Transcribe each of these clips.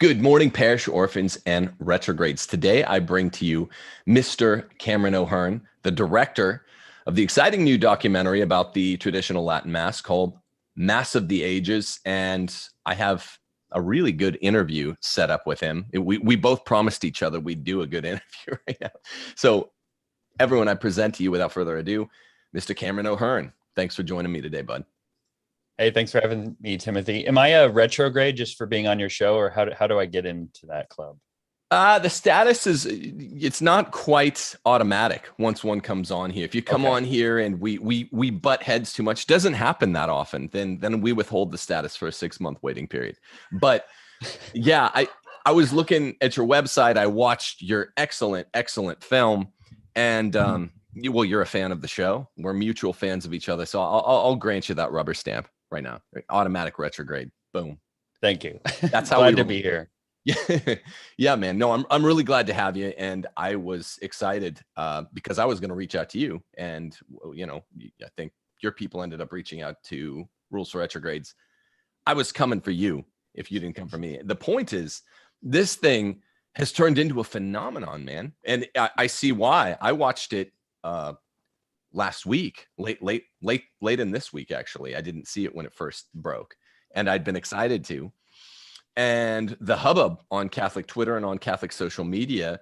Good morning, parish orphans and retrogrades. Today, I bring to you Mr. Cameron O'Hearn, the director of the exciting new documentary about the traditional Latin Mass called Mass of the Ages. And I have a really good interview set up with him. We both promised each other we'd do a good interview right now. So everyone, I present to you without further ado, Mr. Cameron O'Hearn. Thanks for joining me today, bud. Hey, thanks for having me, Timothy. Am I a retrograde just for being on your show, or how do I get into that club? The status is, it's not quite automatic once one comes on here. If you come on here and we butt heads too much, doesn't happen that often, then we withhold the status for a 6-month waiting period. But yeah, I was looking at your website. I watched your excellent film, and you're a fan of the show. We're mutual fans of each other, so I'll grant you that rubber stamp right now. Automatic retrograde. Boom. Thank you. That's how glad to be here. Yeah, yeah, man. No, I'm really glad to have you, and I was excited because I was going to reach out to you, and I think your people ended up reaching out to Rules for Retrogrades. I was coming for you if you didn't come for me. The point is, this thing has turned into a phenomenon, man, and I see why. I watched it last week, late in this week, actually. I didn't see it when it first broke, and I'd been excited to. And the hubbub on Catholic Twitter and on Catholic social media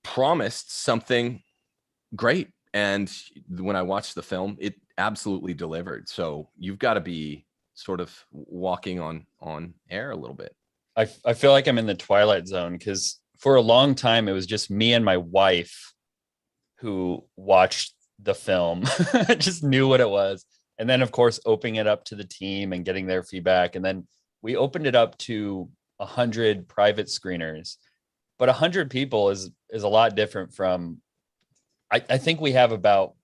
promised something great. And when I watched the film, it absolutely delivered. So you've got to be sort of walking on air a little bit. I feel like I'm in the Twilight Zone, because for a long time, it was just me and my wife who watched the film, just knew what it was. And then, of course, opening it up to the team and getting their feedback. And then we opened it up to 100 private screeners, but 100 people is a lot different from, I think we have about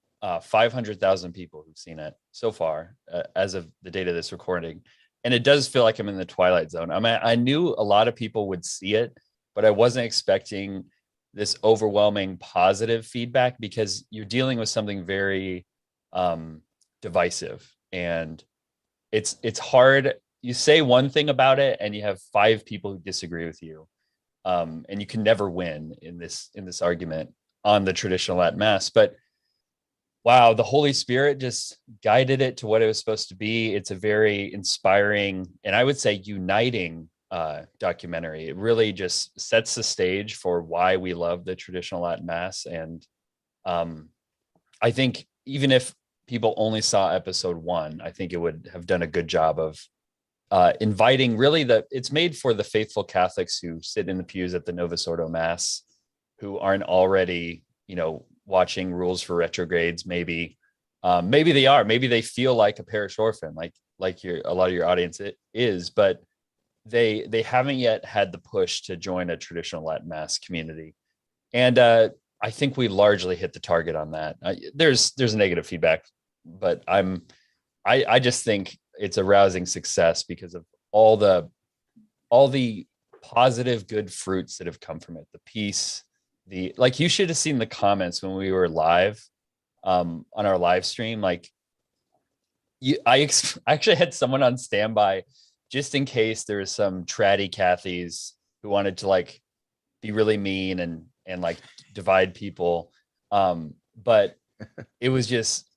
500,000 people who've seen it so far as of the date of this recording. And it does feel like I'm in the Twilight Zone. I mean, I knew a lot of people would see it, but I wasn't expecting this overwhelming positive feedback, because you're dealing with something very divisive, and it's hard. You say one thing about it and you have 5 people who disagree with you. And you can never win in this argument on the traditional Latin Mass. But wow, the Holy Spirit just guided it to what it was supposed to be. It's a very inspiring, and I would say uniting documentary. It really just sets the stage for why we love the traditional Latin Mass. And I think even if people only saw episode 1, I think it would have done a good job of inviting, really, it's made for the faithful Catholics who sit in the pews at the Novus Ordo Mass, who aren't already, watching Rules for Retrogrades. Maybe they are. Maybe they feel like a parish orphan, like a lot of your audience is, but they haven't yet had the push to join a traditional Latin Mass community. And I think we largely hit the target on that. There's negative feedback, but I just think it's a rousing success because of all the positive, good fruits that have come from it. The peace, you should have seen the comments when we were live on our live stream. I actually had someone on standby just in case there was some tratty Cathys who wanted to be really mean and divide people. But it was just,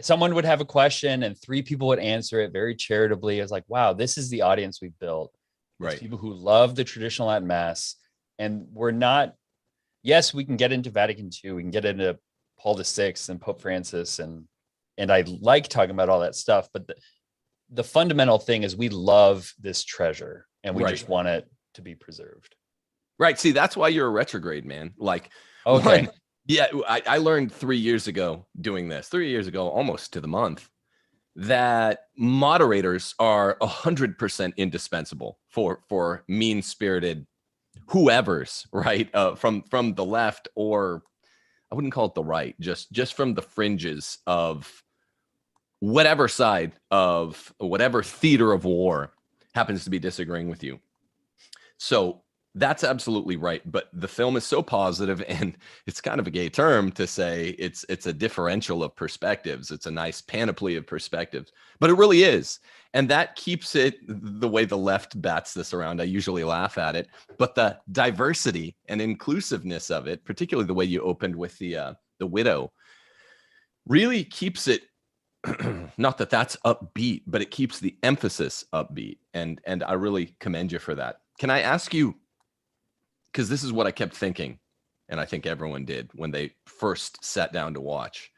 someone would have a question and 3 people would answer it very charitably. I was like, wow, this is the audience we've built. Right. People who love the traditional Latin Mass. And we're not, yes, we can get into Vatican II. We can get into Paul VI and Pope Francis. And I like talking about all that stuff. But the fundamental thing is we love this treasure, and we just want it to be preserved. Right. See, that's why you're a retrograde, man. Okay. Yeah, I learned 3 years ago doing this, 3 years ago, almost to the month, that moderators are 100% indispensable for mean-spirited whoever's, right? From the left, or I wouldn't call it the right, just from the fringes of whatever side of whatever theater of war happens to be disagreeing with you. So That's absolutely right. But the film is so positive, and it's kind of a gay term to say it's a differential of perspectives. It's a nice panoply of perspectives, but it really is. And that keeps it the way the left bats this around. I usually laugh at it, but the diversity and inclusiveness of it, particularly the way you opened with the widow, really keeps it not that that's upbeat, but it keeps the emphasis upbeat. And I really commend you for that. Can I ask you, because this is what I kept thinking, and I think everyone did when they first sat down to watch,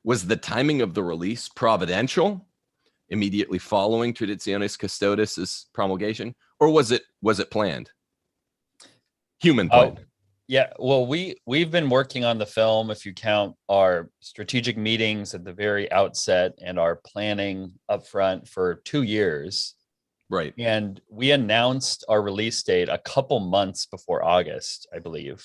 was the timing of the release providential, immediately following Traditionis Custodes' promulgation, or was it planned? Human planned. Yeah, well, we've been working on the film, if you count our strategic meetings at the very outset and our planning upfront, for 2 years. Right. And we announced our release date a couple months before August, I believe.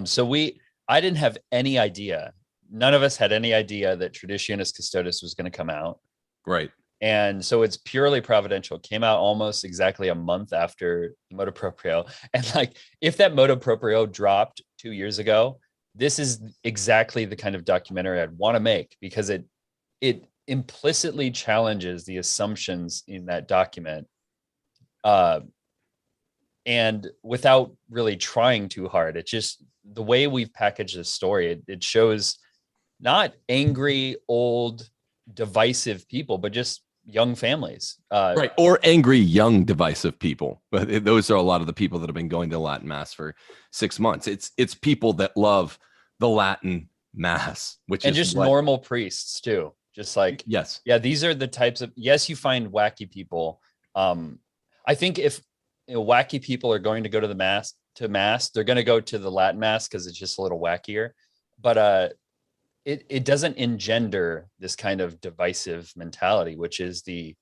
So I didn't have any idea. None of us had any idea that Traditionis Custodes was going to come out. Right. And so it's purely providential. It came out almost exactly a month after Motu Proprio. And like, if that Motu Proprio dropped 2 years ago, this is exactly the kind of documentary I'd want to make, because it implicitly challenges the assumptions in that document, and without really trying too hard. It's just the way we've packaged this story. It shows not angry, old, divisive people, but just young families, right, or angry, young, divisive people. But those are a lot of the people that have been going to Latin Mass for 6 months. It's people that love the Latin Mass, which and is just normal priests too. Just like, yes, yeah, these are the types of, yes, you find wacky people. I think if wacky people are going to go to the mass, they're going to go to the Latin Mass because it's just a little wackier. But it doesn't engender this kind of divisive mentality, which is the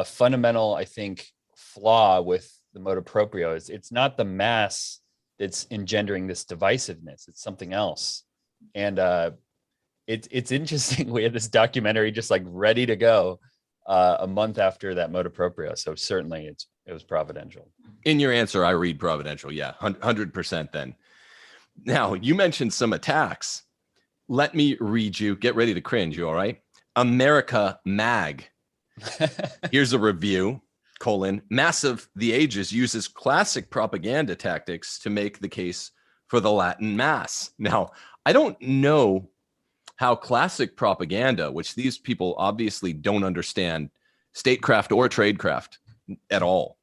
fundamental, I think, flaw with the Motu Proprio. Is it's not the Mass that's engendering this divisiveness. It's something else. And it's interesting. We had this documentary just like ready to go a month after that Motu Proprio. So certainly it was providential. In your answer, I read providential. Yeah, 100% then. Now, you mentioned some attacks. Let me read you. Get ready to cringe. You all right? America Mag. Here's a review. : Mass of the Ages uses classic propaganda tactics to make the case for the Latin Mass. Now, I don't know how classic propaganda, which these people obviously don't understand statecraft or tradecraft at all,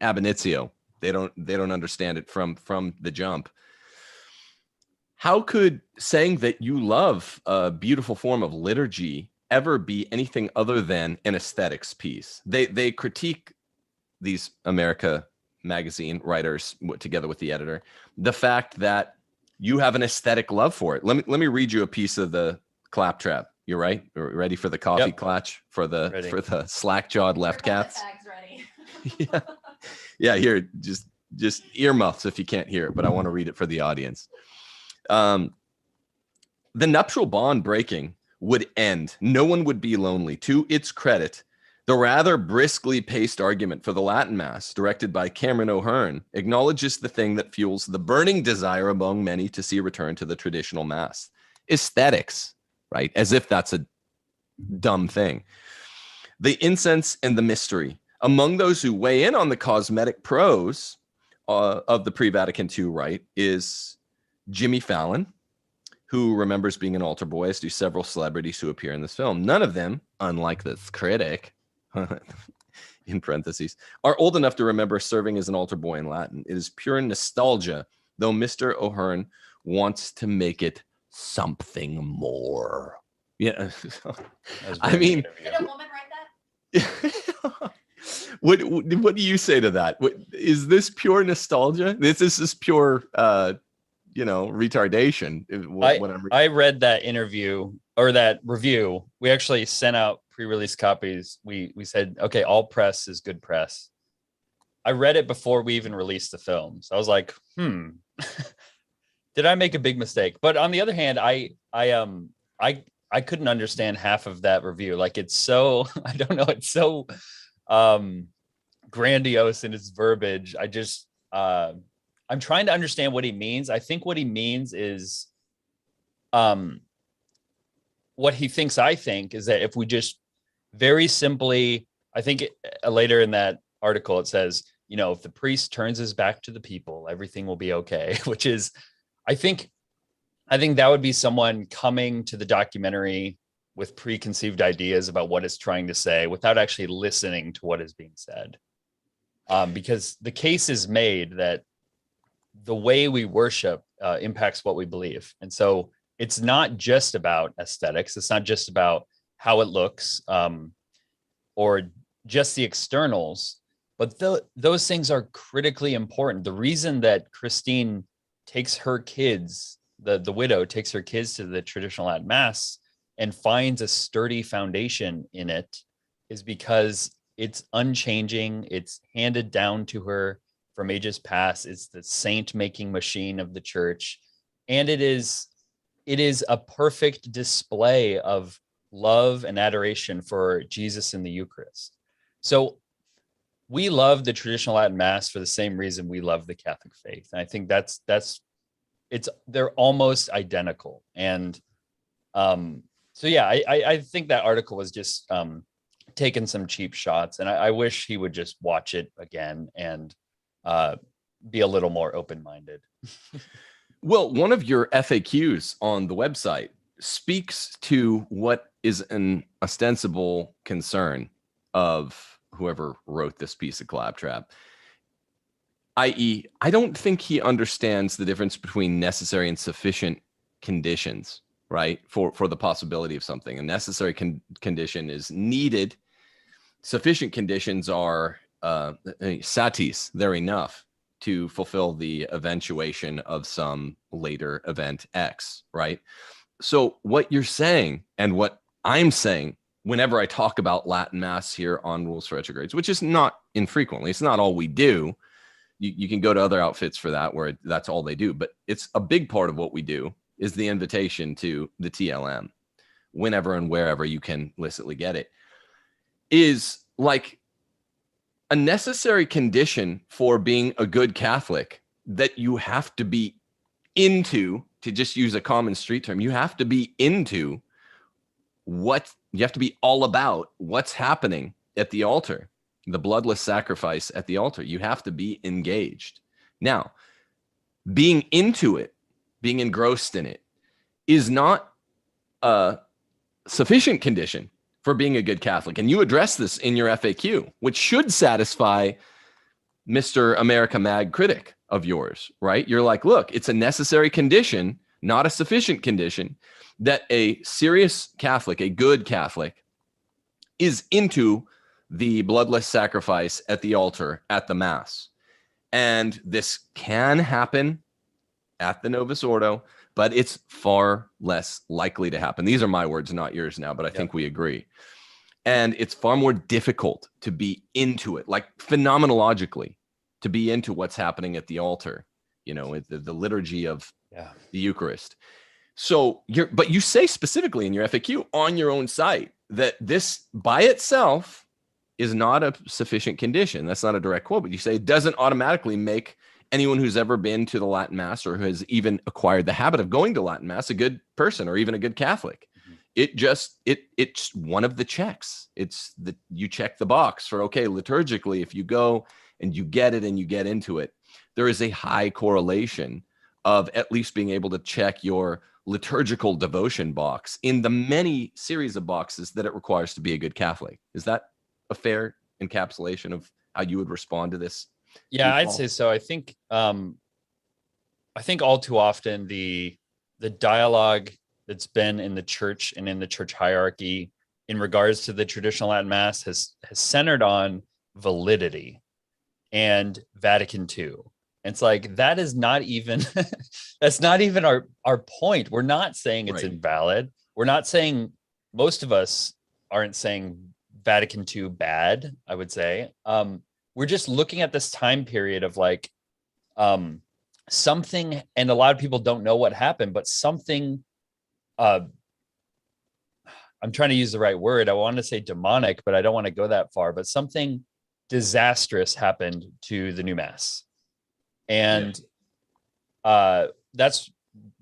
ab initio, they don't understand it from the jump. How could saying that you love a beautiful form of liturgy ever be anything other than an aesthetics piece? They critique, these America magazine writers, together with the editor, the fact that you have an aesthetic love for it. Let me read you a piece of the claptrap. You're right. Ready for the coffee clutch for the slack-jawed left cats? Yeah. Yeah, here, just earmuffs if you can't hear it, but I want to read it for the audience. The nuptial bond breaking would end. No one would be lonely. To its credit, the rather briskly paced argument for the Latin Mass, directed by Cameron O'Hearn, acknowledges the thing that fuels the burning desire among many to see a return to the traditional Mass: aesthetics, right? As if that's a dumb thing. The incense and the mystery. Among those who weigh in on the cosmetic prose of the pre-Vatican II rite is Jimmy Fallon, who remembers being an altar boy, as do several celebrities who appear in this film. None of them, unlike this critic, in parentheses, are old enough to remember serving as an altar boy in Latin. It is pure nostalgia, though Mr. O'Hearn wants to make it something more. Yeah. I mean, did a woman write that? What do you say to that? Is this pure nostalgia? This is pure retardation. I read that interview or that review. We actually sent out pre-release copies. We said, okay, all press is good press. I read it before we even released the film. So I was like, did I make a big mistake? But on the other hand, I couldn't understand half of that review. Like, it's so, I don't know, it's so grandiose in its verbiage. I just I'm trying to understand what he means. I think what he means is what he thinks I think is that if we just very simply, I think later in that article it says, you know, if the priest turns his back to the people, everything will be okay, which is, I think that would be someone coming to the documentary with preconceived ideas about what it's trying to say without actually listening to what is being said. Because the case is made that the way we worship impacts what we believe. And so it's not just about aesthetics. It's not just about how it looks or just the externals, but those things are critically important. The reason that Christine takes her kids, the widow takes her kids to the traditional Latin Mass and finds a sturdy foundation in it is because it's unchanging. It's handed down to her from ages past. It's the saint-making machine of the church. And it is a perfect display of love and adoration for Jesus in the Eucharist. So we love the traditional Latin Mass for the same reason we love the Catholic faith. And I think they're almost identical. And so yeah, I think that article was just taking some cheap shots, and I wish he would just watch it again and be a little more open-minded. Well, one of your FAQs on the website speaks to what is an ostensible concern of whoever wrote this piece of claptrap, i.e., I don't think he understands the difference between necessary and sufficient conditions, right? For the possibility of something. A necessary condition is needed. Sufficient conditions are satis, they're enough to fulfill the eventuation of some later event X, right? So what you're saying and what I'm saying whenever I talk about Latin Mass here on Rules for Retrogrades, which is not infrequently, it's not all we do. You can go to other outfits for that where that's all they do, but it's a big part of what we do is the invitation to the TLM whenever and wherever you can licitly get it, is like a necessary condition for being a good Catholic that you have to be into, to just use a common street term, you have to be into what you have to be all about what's happening at the altar, the bloodless sacrifice at the altar. You have to be engaged. Now, being into it, being engrossed in it is not a sufficient condition for being a good Catholic. And you address this in your FAQ, which should satisfy Mr. America Mag critic of yours, right? You're like, look, it's a necessary condition, not a sufficient condition, that a serious Catholic, a good Catholic, is into the bloodless sacrifice at the altar, at the Mass. And this can happen at the Novus Ordo, but it's far less likely to happen. These are my words, not yours now, but I think we agree. And it's far more difficult to be into it, like phenomenologically, to be into what's happening at the altar, you know, the liturgy of the Eucharist. So but you say specifically in your FAQ on your own site that this by itself is not a sufficient condition. That's not a direct quote, but you say it doesn't automatically make anyone who's ever been to the Latin Mass or who has even acquired the habit of going to Latin Mass a good person or even a good Catholic. Mm-hmm. It's one of the checks. It's that you check the box for, okay, liturgically, if you go and you get it and you get into it, there is a high correlation of at least being able to check your liturgical devotion box in the many series of boxes that it requires to be a good Catholic. Is that a fair encapsulation of how you would respond to this? Yeah, I'd say so. I think all too often the dialogue that's been in the church and in the church hierarchy in regards to the traditional Latin Mass has centered on validity and Vatican II. And it's like, that is not even, that's not even our point. We're not saying it's invalid. We're not saying, most of us aren't saying Vatican II bad, I would say. We're just looking at this time period of like something, and a lot of people don't know what happened, but something, I'm trying to use the right word. I want to say demonic, but I don't want to go that far, but something disastrous happened to the new mass. And that's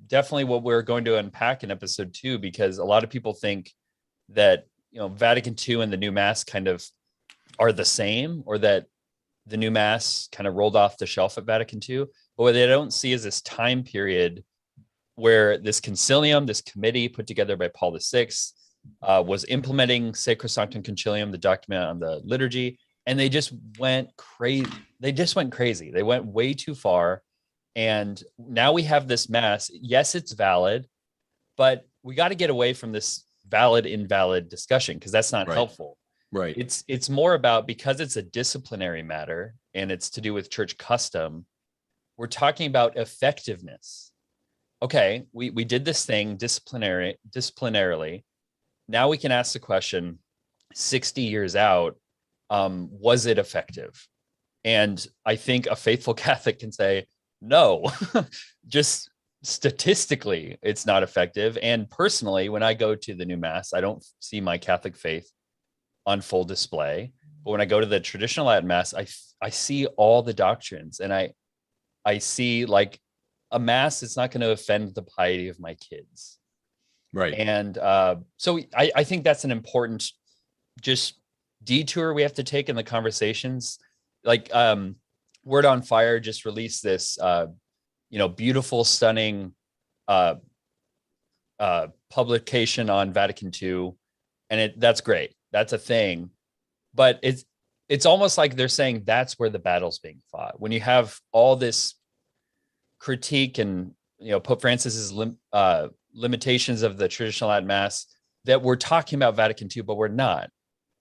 definitely what we're going to unpack in episode 2, because a lot of people think that, Vatican II and the new mass kind of are the same, or that the new mass kind of rolled off the shelf at Vatican II. But what they don't see is this time period where this concilium, this committee put together by Paul VI, was implementing Sacrosanctum concilium, the document on the liturgy, and they just went crazy. They went way too far. And now we have this mass. Yes, it's valid, but we got to get away from this valid, invalid discussion, because that's not helpful. Right. It's more about, because it's a disciplinary matter and it's to do with church custom, we're talking about effectiveness. Okay, we did this thing disciplinarily. Now we can ask the question, 60 years out, was it effective? And I think a faithful Catholic can say, no, just statistically, it's not effective. And personally, when I go to the new mass, I don't see my Catholic faith on full display. But when I go to the traditional Latin mass, I see all the doctrines, and I see like a mass that's not going to offend the piety of my kids. Right. And so I think that's an important just detour we have to take in the conversations. Like Word on Fire just released this, beautiful, stunning publication on Vatican II. And that's great. That's a thing. But it's almost like they're saying that's where the battle's being fought. When you have all this critique and, Pope Francis's limitations of the traditional Latin Mass, that we're talking about Vatican II, but we're not.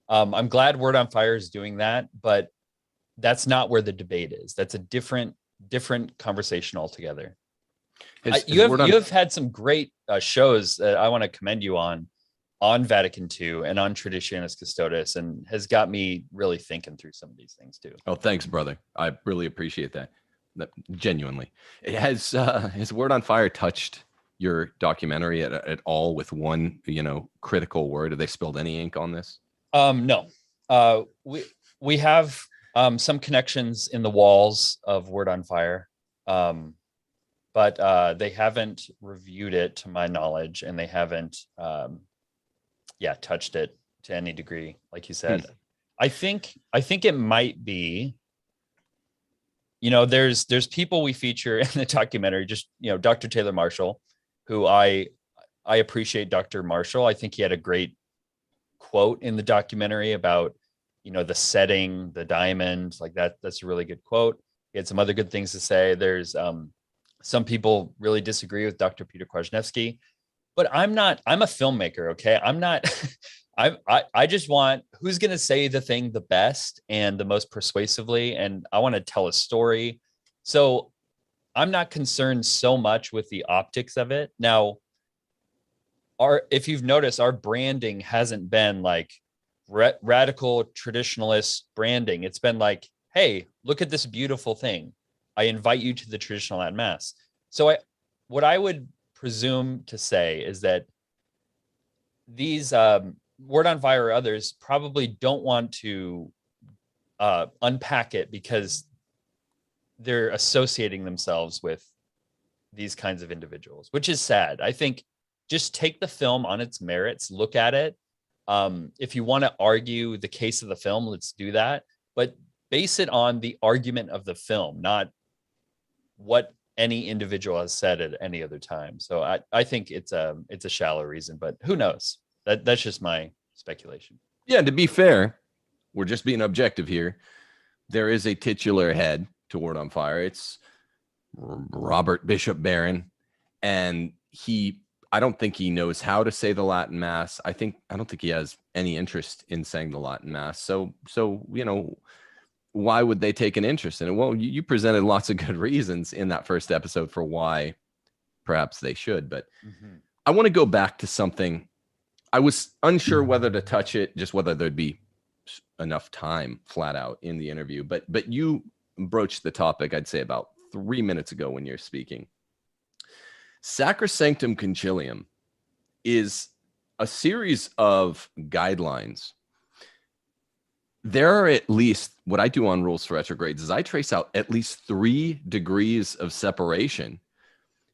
I'm glad Word on Fire is doing that, but that's not where the debate is. That's a different conversation altogether. You have had some great shows that I want to commend you on Vatican II and on Traditionis Custodes, and has got me really thinking through some of these things too. Oh, thanks, brother. I really appreciate that. Genuinely. Has Word on Fire touched your documentary at all with one, critical word? Have they spilled any ink on this? No. We have some connections in the walls of Word on Fire, but they haven't reviewed it to my knowledge, and they haven't touched it to any degree, like you said. I think it might be, there's people we feature in the documentary, just, Dr. Taylor Marshall, who I appreciate. Dr. Marshall, I think he had a great quote in the documentary about, the setting, the diamond, like that's a really good quote. He had some other good things to say. There's some people really disagree with Dr. Peter Kwasniewski, but I'm a filmmaker. Okay. I'm not, I just want who's going to say the thing the best and the most persuasively. And I want to tell a story. So I'm not concerned so much with the optics of it. Now, if you've noticed, our branding hasn't been like radical traditionalist branding. It's been like, hey, look at this beautiful thing. I invite you to the traditional Latin Mass. So what I would presume to say is that these Word on Fire or others probably don't want to unpack it because they're associating themselves with these kinds of individuals, which is sad. I think just take the film on its merits, look at it. If you want to argue the case of the film, let's do that. But base it on the argument of the film, not what any individual has said at any other time. So I think it's a shallow reason, but who knows? That's just my speculation. Yeah, to be fair, we're just being objective here. There is a titular head to Word on Fire. It's Robert Bishop Barron, and I don't think he knows how to say the Latin Mass. I don't think he has any interest in saying the Latin Mass. So why would they take an interest in it? Well, you presented lots of good reasons in that first episode for why perhaps they should. But I want to go back to something. I was unsure whether to touch it, just whether there'd be enough time flat out in the interview. But you broached the topic, I'd say about 3 minutes ago when you're speaking. Sacrosanctum Concilium is a series of guidelines there are at least, what I do on Rules for Retrogrades is I trace out at least 3 degrees of separation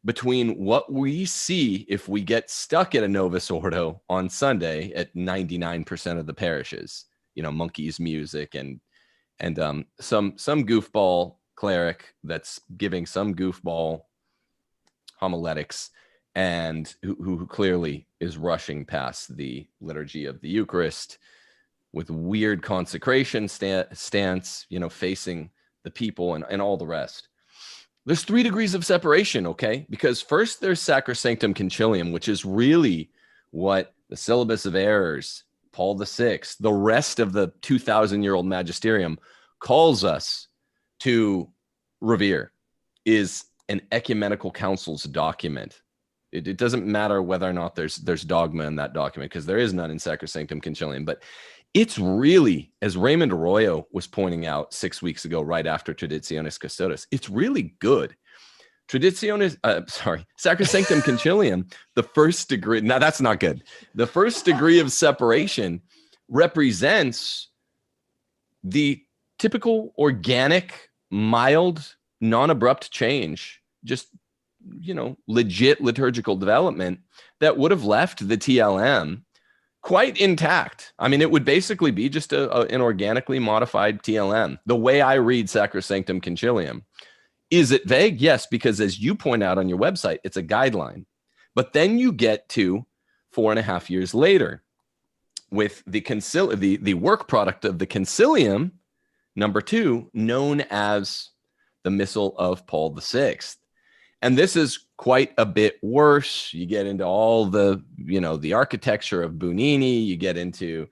between what we see if we get stuck at a Novus Ordo on Sunday at 99% of the parishes, monkeys music and some goofball cleric that's giving some goofball homiletics and who clearly is rushing past the liturgy of the Eucharist with weird consecration stance, facing the people and all the rest. There's 3 degrees of separation, okay? Because first there's Sacrosanctum Concilium, which is really what the Syllabus of Errors, Paul VI, the rest of the 2,000-year-old magisterium calls us to revere, is an ecumenical council's document. It doesn't matter whether or not there's dogma in that document, because there is none in Sacrosanctum Concilium, but it's really, as Raymond Arroyo was pointing out 6 weeks ago, right after Traditionis Custodes, it's really good. Sacrosanctum Concilium, the first degree, now that's not good. The first degree of separation represents the typical organic, mild, non-abrupt change, just, legit liturgical development that would have left the TLM quite intact. I mean, it would basically be just an organically modified TLM. The way I read Sacrosanctum Concilium. Is it vague? Yes, because as you point out on your website, it's a guideline. But then you get to 4.5 years later with the work product of the Concilium, number 2, known as the Missal of Paul VI. And this is quite a bit worse. You get into all the, the architecture of Bunini. You get into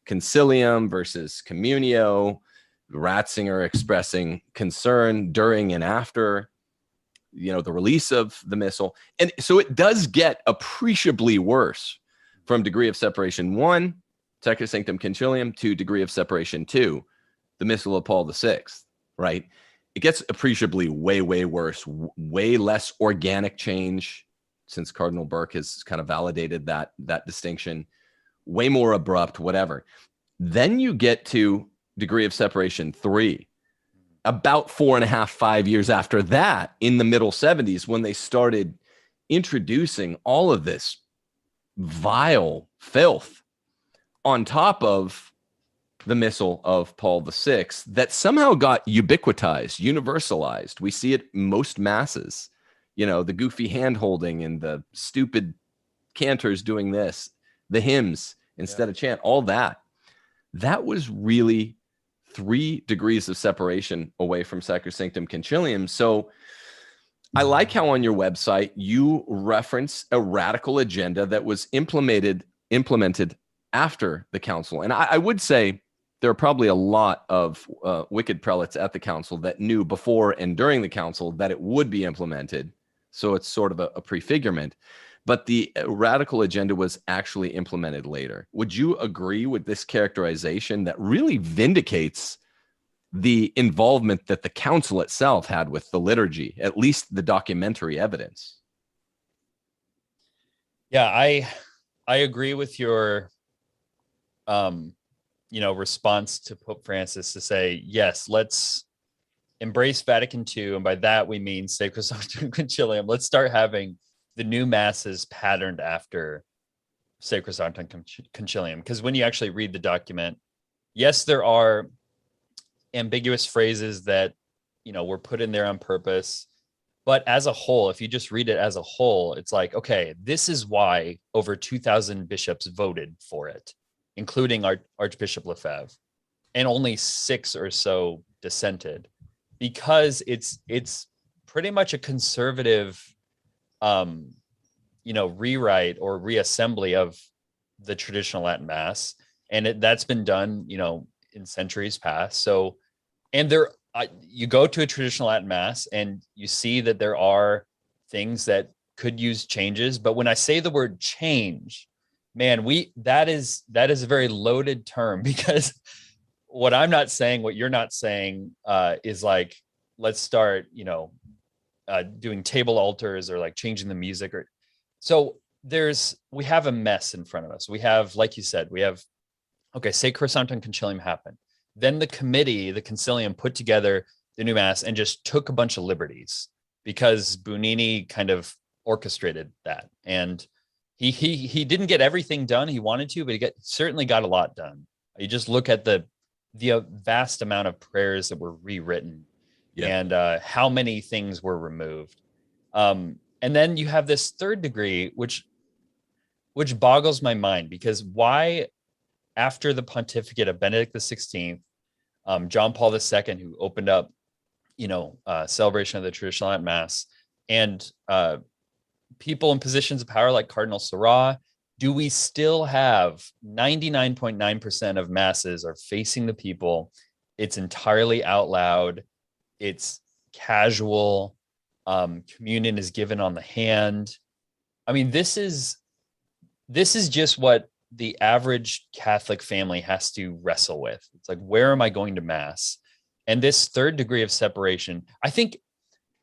Concilium versus Communio, Ratzinger expressing concern during and after, the release of the Missal. And so it does get appreciably worse from degree of separation 1, Sacrosanctum Concilium, to degree of separation 2, the Missal of Paul VI, right? It gets appreciably way, way worse, way less organic change, since Cardinal Burke has kind of validated that distinction, way more abrupt, whatever. Then you get to degree of separation 3, about 4.5, 5 years after that, in the middle 70s, when they started introducing all of this vile filth on top of the Missal of Paul VI that somehow got ubiquitized, universalized. We see it most masses, the goofy hand holding and the stupid cantors doing this, the hymns instead of chant, all that. That was really 3 degrees of separation away from Sacrosanctum Concilium. So I like how on your website you reference a radical agenda that was implemented after the council. And I would say there are probably a lot of wicked prelates at the council that knew before and during the council that it would be implemented. So it's sort of a prefigurement. But the radical agenda was actually implemented later. Would you agree with this characterization that really vindicates the involvement that the council itself had with the liturgy, at least the documentary evidence? Yeah, I agree with your response to Pope Francis to say, yes, let's embrace Vatican II. And by that, we mean Sacrosanctum Concilium. Let's start having the new masses patterned after Sacrosanctum Concilium. Because when you actually read the document, yes, there are ambiguous phrases that, were put in there on purpose. But as a whole, if you just read it as a whole, it's like, okay, this is why over 2,000 bishops voted for it, including Archbishop Lefebvre, and only 6 or so dissented, because it's pretty much a conservative, rewrite or reassembly of the traditional Latin Mass, and that's been done, in centuries past. So, and you go to a traditional Latin Mass and you see that there are things that could use changes, but when I say the word change, man, that is a very loaded term, because what I'm not saying, what you're not saying, is like, let's start, doing table altars or like changing the music. Or so we have a mess in front of us. We have, like you said, Sacrosanctum Concilium happened. Then the committee, the concilium, put together the new mass and just took a bunch of liberties because Bunini kind of orchestrated that. And he didn't get everything done he wanted to, but certainly got a lot done. You just look at the vast amount of prayers that were rewritten, and how many things were removed. And then you have this third degree, which boggles my mind, because why, after the pontificate of Benedict XVI, John Paul II, who opened up, celebration of the traditional Latin Mass, and people in positions of power like Cardinal Sarah, do we still have 99.9% of masses are facing the people? It's entirely out loud. It's casual. Communion is given on the hand. I mean, this is just what the average Catholic family has to wrestle with. It's like, where am I going to Mass? And this third degree of separation, I think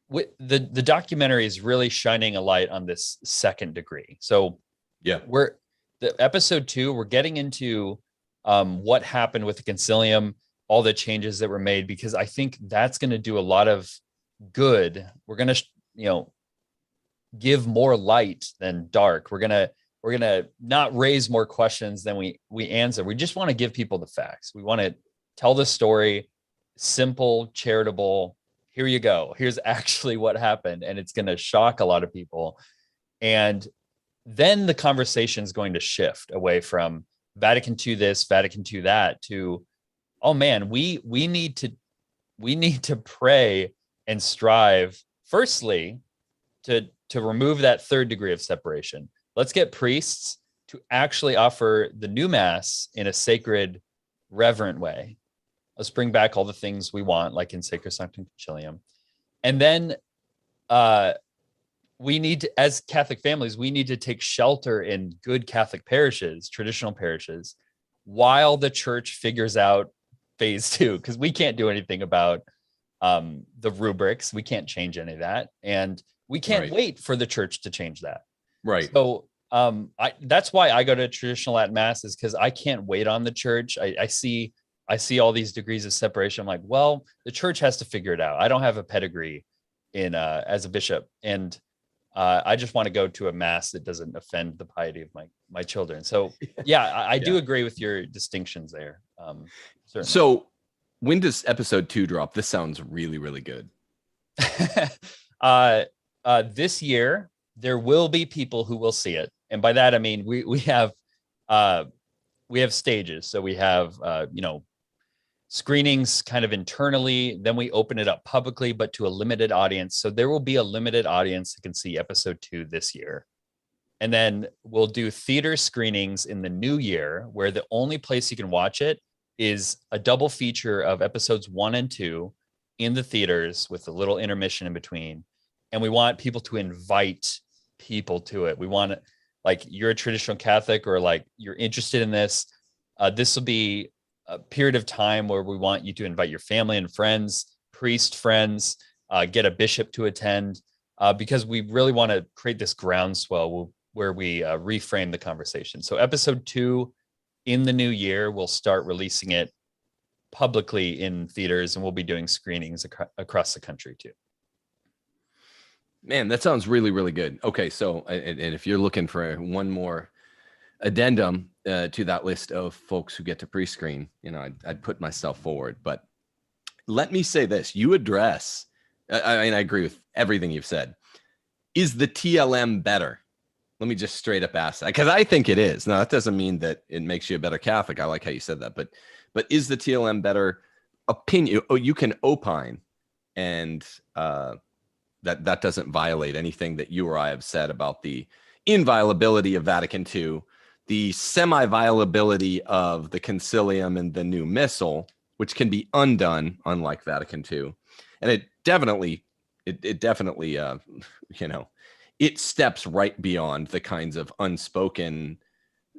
the documentary is really shining a light on this second degree. So episode 2, we're getting into what happened with the concilium, all the changes that were made, because I think that's going to do a lot of good. We're going to, give more light than dark. We're going to not raise more questions than we answer. We just want to give people the facts. We want to tell the story, simple, charitable. Here you go. Here's actually what happened. And it's going to shock a lot of people. And then the conversation is going to shift away from Vatican II this, Vatican II that, to, oh man, we need to pray and strive, firstly, to remove that third degree of separation. Let's get priests to actually offer the new Mass in a sacred, reverent way. Let's bring back all the things we want, like in Sacrosanctum concilium. And then we need to, as Catholic families, we need to take shelter in good Catholic parishes, traditional parishes, while the church figures out phase 2, because we can't do anything about the rubrics. We can't change any of that. And we can't wait for the church to change that. Right. So that's why I go to traditional Latin Mass, is because I can't wait on the church. I see all these degrees of separation. I'm like, well, the church has to figure it out. I don't have a pedigree in as a bishop, and I just want to go to a Mass that doesn't offend the piety of my children. So yeah, I do agree with your distinctions there. Certainly. So when does episode 2 drop? This sounds really, really good. This year there will be people who will see it, and by that I mean we have stages. So we have screenings kind of internally, then we open it up publicly, but to a limited audience. So there will be a limited audience that can see episode 2 this year. And then we'll do theater screenings in the new year, where the only place you can watch it is a double feature of episodes 1 and 2 in the theaters with a little intermission in between. And we want people to invite people to it. We want it, like, you're a traditional Catholic, or like you're interested in this. This will be a period of time where we want you to invite your family and friends, priest friends, get a bishop to attend, because we really want to create this groundswell where we reframe the conversation. So episode 2 in the new year, we'll start releasing it publicly in theaters, and we'll be doing screenings across the country too. Man, that sounds really, really good. Okay, so and if you're looking for one more addendum to that list of folks who get to pre-screen, I'd put myself forward. But let me say this: you address, I agree with everything you've said. Is the TLM better? Let me just straight up ask that, because I think it is. Now, that doesn't mean that it makes you a better Catholic. I like how you said that, but is the TLM better? Opinion? Oh, you can opine, and that doesn't violate anything that you or I have said about the inviolability of Vatican II, the semi-violability of the concilium and the new missal, which can be undone, unlike Vatican II. And it definitely, it steps right beyond the kinds of unspoken,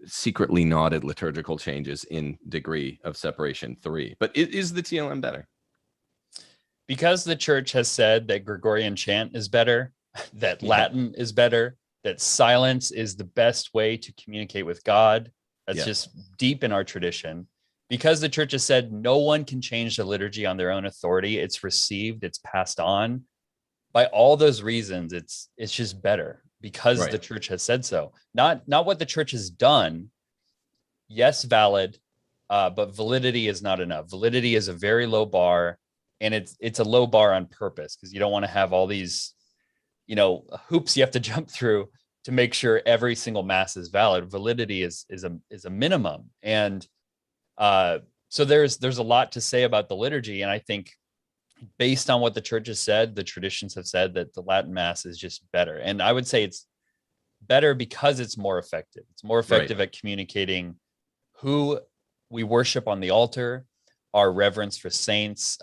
secretly nodded liturgical changes in degree of separation 3. But is the TLM better? Because the church has said that Gregorian chant is better, that Latin is better, that silence is the best way to communicate with God. That's just deep in our tradition. because the church has said no one can change the liturgy on their own authority. It's received, it's passed on. By all those reasons, it's just better because the church has said so. Not what the church has done. Yes, valid, but validity is not enough. Validity is a very low bar, and it's a low bar on purpose because you don't want to have all these, hoops you have to jump through to make sure every single mass is valid. Validity is a minimum, and so there's a lot to say about the liturgy, and I think based on what the church has said, the traditions have said that the Latin Mass is just better. And I would say it's better because it's more effective. It's more effective at communicating who we worship on the altar, our reverence for saints,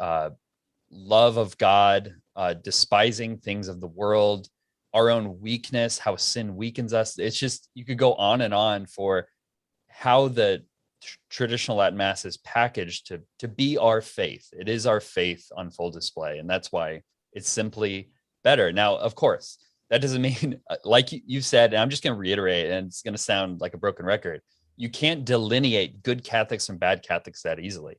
love of God, despising things of the world, our own weakness, how sin weakens us. It's just, you could go on and on for how the traditional Latin Mass is packaged to be our faith. It is our faith on full display, and that's why it's simply better. Now, of course, that doesn't mean, like you said, and I'm just going to reiterate, and it's going to sound like a broken record, you can't delineate good Catholics and bad Catholics that easily.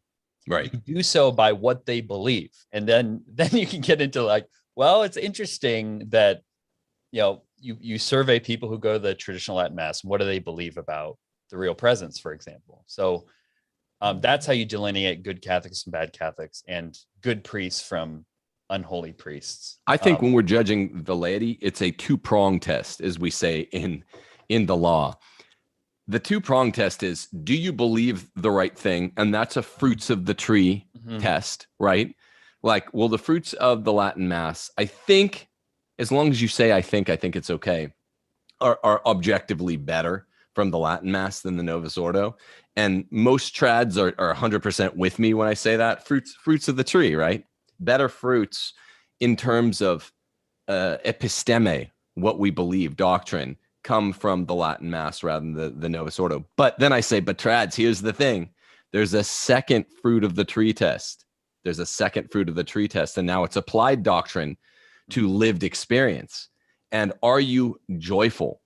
Right. You do so by what they believe, and then you can get into like, well, it's interesting that you survey people who go to the traditional Latin Mass, and what do they believe about the real presence, for example. So that's how you delineate good Catholics and bad Catholics, and good priests from unholy priests. I think when we're judging the laity, it's a two-prong test, as we say in the law. The two-prong test is, do you believe the right thing? And that's a fruits of the tree test, right? Like, well, the fruits of the Latin Mass, I think, as long as you say I think it's okay, are objectively better from the Latin Mass than the Novus Ordo. And most trads are 100% with me when I say that. Fruits of the tree, right? Better fruits in terms of episteme, what we believe, doctrine, come from the Latin Mass rather than the Novus Ordo. But then I say, but trads, here's the thing. There's a second fruit of the tree test. And now it's applied doctrine to lived experience. And are you joyful?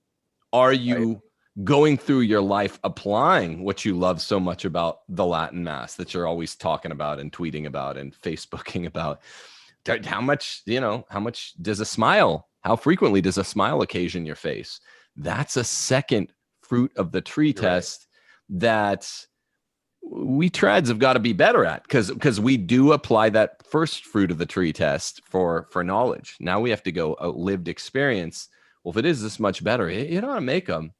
Are you going through your life applying what you love so much about the Latin Mass that you're always talking about and tweeting about and Facebooking about? How much does a smile, how frequently does a smile occasion your face? That's a second fruit of the tree test that we trads have got to be better at, because we do apply that first fruit of the tree test for knowledge. Now we have to go a lived experience. Well, if it is this much better, it ought to make them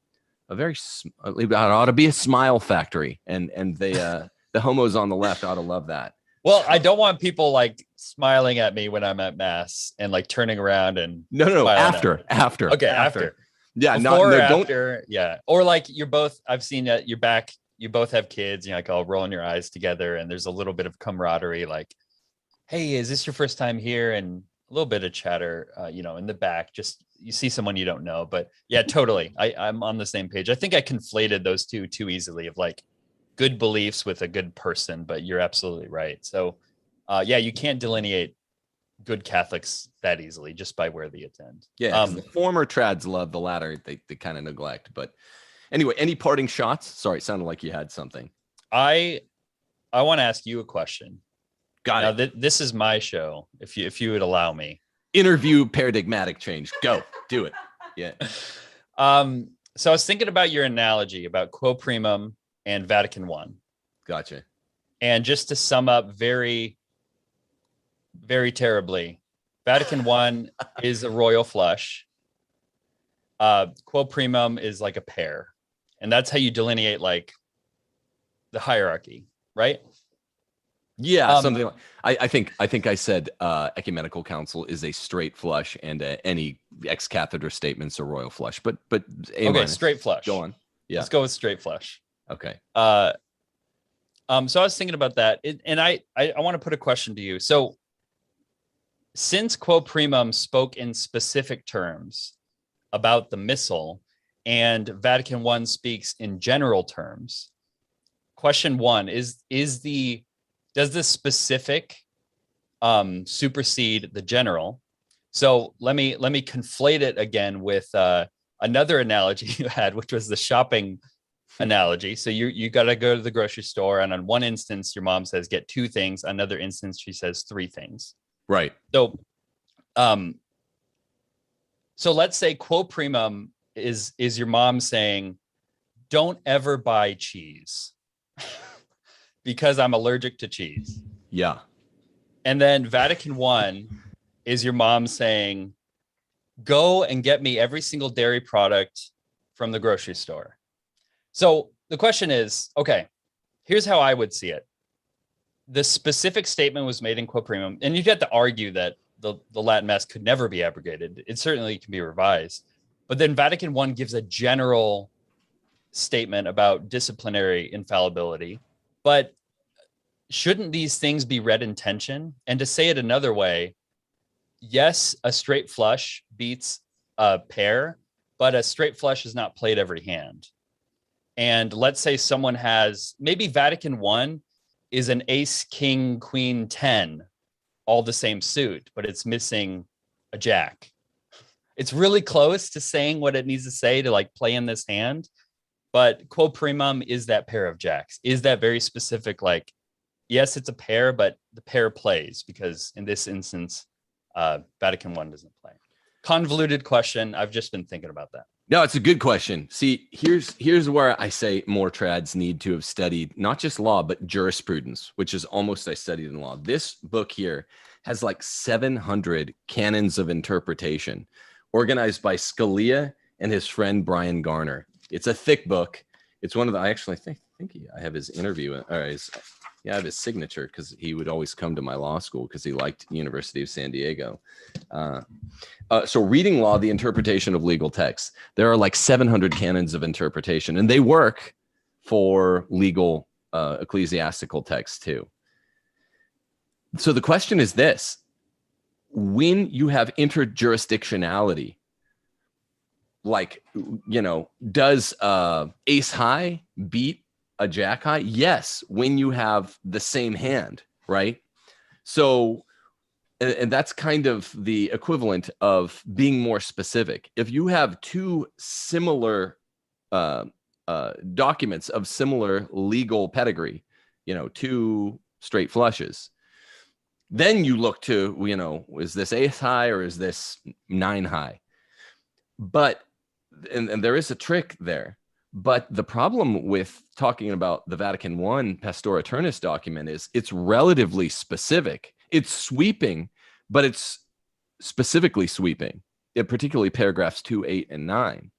it ought to be a smile factory, and the homos on the left ought to love that. Well, I don't want people like smiling at me when I'm at Mass and like turning around and no after. Okay, after. Yeah, before or don't. After, yeah. Or like you're both, I've seen that you're back, you both have kids, like all rolling your eyes together, and there's a little bit of camaraderie, like, hey, is this your first time here? And a little bit of chatter, in the back, just you see someone you don't know. But yeah, totally. I'm on the same page. I think I conflated those two too easily, of like good beliefs with a good person, but you're absolutely right. So you can't delineate good Catholics that easily just by where they attend. Yeah, the former trads love, the latter they kind of neglect. But anyway, any parting shots? Sorry, it sounded like you had something. I want to ask you a question. Got it. This is my show, if you would allow me. Interview paradigmatic change. Go, do it. Yeah. So I was thinking about your analogy about Quo Primum and Vatican I. Gotcha. And just to sum up very, very terribly, Vatican I is a royal flush. Quo Primum is like a pear. And that's how you delineate like the hierarchy, right? Yeah, something like I think I said ecumenical council is a straight flush, and any ex cathedra statements are royal flush. But okay, straight flush. Go on. Yeah, let's go with straight flush. Okay. So I was thinking about that, and I want to put a question to you. So since Quo Primum spoke in specific terms about the missal, and Vatican I speaks in general terms, question one does the specific supersede the general? So let me conflate it again with another analogy you had, which was the shopping analogy. So you got to go to the grocery store, and on one instance, your mom says get 2 things. Another instance, she says 3 things. Right. So, so let's say quo primum is your mom saying, don't ever buy cheese because I'm allergic to cheese. Yeah. And then Vatican I is your mom saying, go and get me every single dairy product from the grocery store. So the question is, okay, here's how I would see it. The specific statement was made in quo primum, and you'd have to argue that the Latin Mass could never be abrogated. It certainly can be revised. But then Vatican I gives a general statement about disciplinary infallibility. But shouldn't these things be read in tension? And to say it another way, yes, a straight flush beats a pair, but a straight flush is not played every hand. And let's say someone has, maybe Vatican I is an ace, king, queen, 10, all the same suit, but it's missing a jack. It's really close to saying what it needs to say to like play in this hand. But quo primum is that pair of jacks, is that very specific, like, yes, it's a pair, but the pair plays, because in this instance, Vatican I doesn't play. Convoluted question. I've just been thinking about that. No, it's a good question. See, here's where I say more trads need to have studied not just law, but jurisprudence, which is almost I studied in law. This book here has like 700 canons of interpretation organized by Scalia and his friend Brian Garner. It's a thick book. It's one of the, I actually think I have his interview, or I have his signature, because he would always come to my law school because he liked University of San Diego. So reading law, the interpretation of legal texts, there are like 700 canons of interpretation, and they work for legal ecclesiastical texts too. So the question is this: when you have interjurisdictionality, like, you know, does ace high beat a jack high? Yes, when you have the same hand, right? So, and that's kind of the equivalent of being more specific. If you have 2 similar documents of similar legal pedigree, you know, 2 straight flushes, then you look to, you know, is this ace high or is this 9 high? But, and there is a trick there. But the problem with talking about the Vatican I Pastor Aeternus document is it's relatively specific. It's sweeping, but it's specifically sweeping, particularly paragraphs 2, 8, and 9.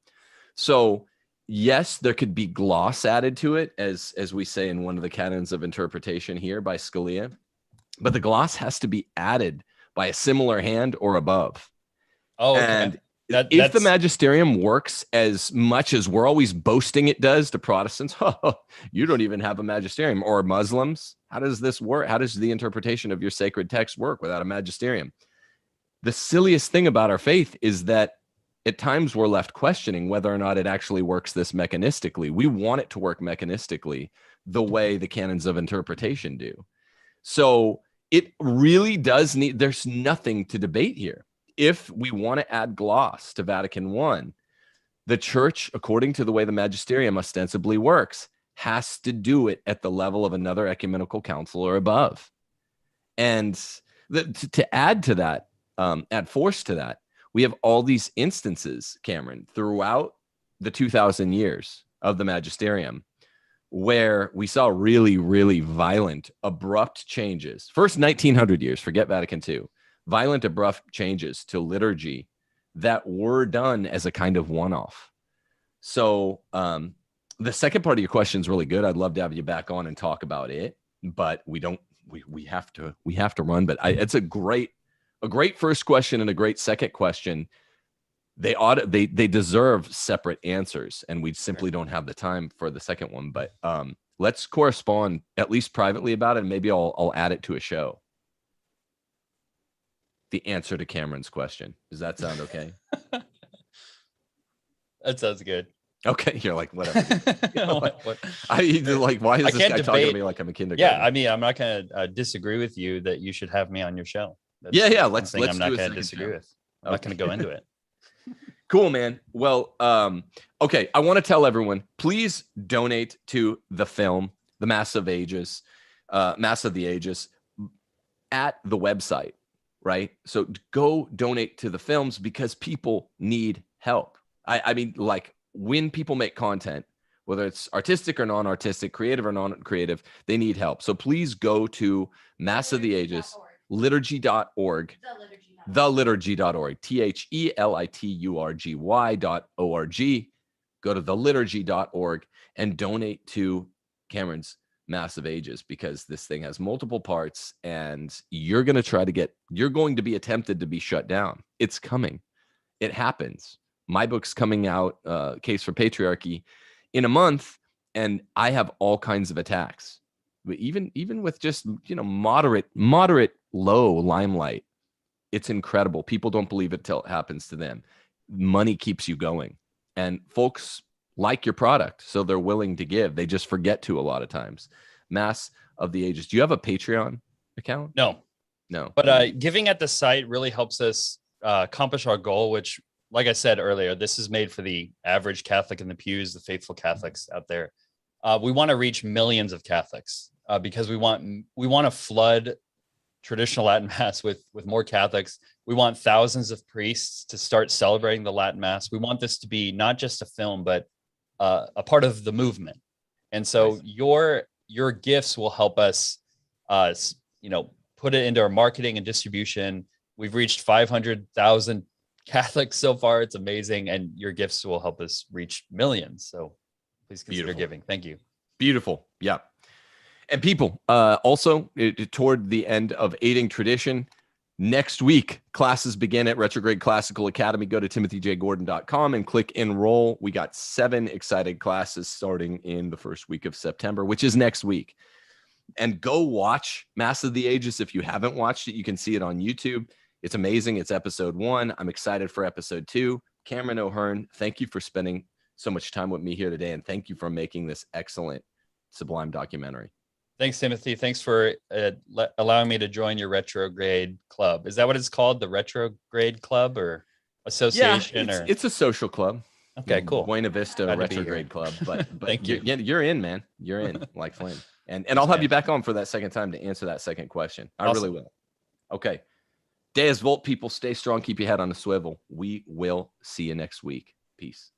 So yes, there could be gloss added to it, as we say in one of the canons of interpretation here by Scalia, but the gloss has to be added by a similar hand or above. Oh, okay. And if the magisterium works as much as we're always boasting it does to Protestants, you don't even have a magisterium, or Muslims. How does this work? How does the interpretation of your sacred text work without a magisterium? The silliest thing about our faith is that at times we're left questioning whether or not it actually works this mechanistically. We want it to work mechanistically the way the canons of interpretation do. So it really does need, there's nothing to debate here. If we want to add gloss to Vatican I, the church, according to the way the magisterium ostensibly works, has to do it at the level of another ecumenical council or above. And to add to that, add force to that, we have all these instances, Cameron, throughout the 2,000 years of the magisterium, where we saw really, really violent, abrupt changes. First 1900 years, forget Vatican II. Violent, abrupt changes to liturgy that were done as a kind of one-off. So the second part of your question is really good. I'd love to have you back on and talk about it, but we have to run. But it's a great first question and a great second question. They deserve separate answers, and we simply don't have the time for the second one. But let's correspond at least privately about it, and maybe I'll add it to a show. The answer to Cameron's question. Does that sound okay? That sounds good. Okay, you're like, whatever. Why is this guy talking to me like I'm a kindergarten? Yeah, I mean, I'm not going to disagree with you that you should have me on your show. Let's I'm not do going to disagree with. I'm not going to go into it. Cool, man. Well, okay. I want to tell everyone, please donate to the film, The Mass of Ages, Mass of the Ages, at the website, right? So go donate to the films because people need help. I mean, like when people make content, whether it's artistic or non-artistic, creative or non-creative, they need help. So please go to Mass of the Ages, liturgy.org, theliturgy.org, theliturgy.org. Go to theliturgy.org and donate to Cameron's Mass of Ages, because this thing has multiple parts and you're going to be attempted to be shut down. It's coming. It happens. My book's coming out, Case for Patriarchy, in a month, and I have all kinds of attacks. But even with just, moderate low limelight, it's incredible. People don't believe it till it happens to them. Money keeps you going, and folks like your product, so they're willing to give. They just forget to a lot of times. Mass of the Ages. Do you have a Patreon account? No. But giving at the site really helps us accomplish our goal, which, like I said earlier, this is made for the average Catholic in the pews, the faithful Catholics out there. We want to reach millions of Catholics because we want to flood traditional Latin Mass with more Catholics. We want thousands of priests to start celebrating the Latin Mass. We want this to be not just a film, but a part of the movement. And so nice. Your gifts will help us, put it into our marketing and distribution. We've reached 500,000 Catholics so far. It's amazing. And your gifts will help us reach millions. So please consider giving. Thank you. Beautiful. Yeah. And people, also toward the end of Aiding Tradition, next week, classes begin at Retrograde Classical Academy. Go to timothyjgordon.com and click enroll. We got 7 excited classes starting in the first week of September, which is next week. And go watch Mass of the Ages. If you haven't watched it, you can see it on YouTube. It's amazing. It's episode 1. I'm excited for episode 2. Cameron O'Hearn, thank you for spending so much time with me here today. And thank you for making this excellent, sublime documentary. Thanks, Timothy. Thanks for allowing me to join your retrograde club. Is that what it's called? The retrograde club or association? Yeah, it's a social club. Okay, cool. Buena Vista Retrograde Club. But Thank you. You're in, man. You're in like flame. And I'll have you back on for that second time to answer that second question. I really will. Okay. Deus Volt, people, stay strong. Keep your head on a swivel. We will see you next week. Peace.